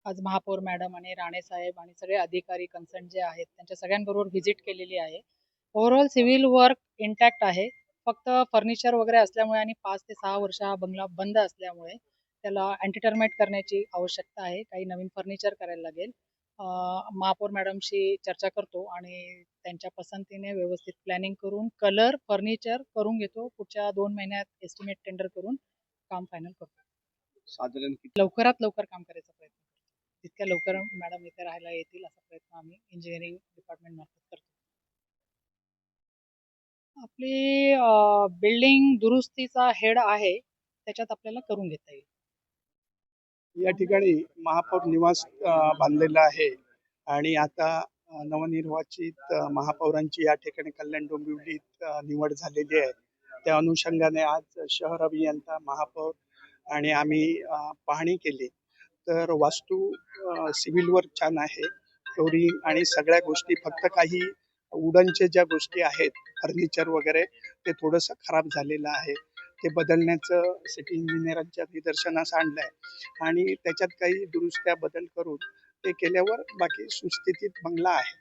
आज महापौर मॅडम आणि राणे साहेब आणि सगळे अधिकारी कन्सर्न जे आहेत त्यांच्या सगळ्यांबरोबर व्हिजिट केलेली आहे. ओव्हरऑल सिव्हिल वर्क इंटॅक्ट आहे. फक्त फर्निचर वगैरे असल्यामुळे आणि 5 ते 6 वर्ष हा बंगला बंद असल्यामुळे त्याला अँटी करण्याची आवश्यकता आहे. काही नवीन फर्निचर करायला लागेल. महापौर मॅडमशी चर्चा करतो आणि त्यांच्या पसंतीने व्यवस्थित प्लॅनिंग करून कलर, फर्निचर करून घेतो. पुढच्या 2 महिन्यात एस्टिमेट टेंडर करून काम फायनल करतो. साधारण लवकरात लवकर काम करायचा प्रयत्न करतो. जितक्या लवकर मॅडम इथे राहायला येतील असा प्रयत्न आम्ही इंजिनिअरिंग डिपार्टमेंट मार्फत करतो. आपली बिल्डिंग दुरुस्तीचा हेड आहे, त्याच्यात आपल्याला करून घेता येईल. या ठिकाणी महापौर निवास बांधलेला आहे आणि आता नवनिर्वाचित महापौरांची या ठिकाणी कल्याण डोंबिवलीत निवड झालेली आहे. त्या अनुषंगाने आज शहर अभियंता, महापौर आणि आम्ही पाहणी केली. तर वास्तू सिव्हिल वर्क छान आहे, फ्लोरिंग आणि सगळ्या गोष्टी, फक्त काही वुडनचे ज्या गोष्टी आहेत, फर्निचर वगैरे, ते थोडंसं खराब झालेलं आहे. ते बदलण्याचं सिटी इंजिनियरांच्या निदर्शनास आणलंय आणि त्याच्यात काही दुरुस्त्या बदल करून ते केल्यावर बाकी सुस्थितीत बंगला आहे.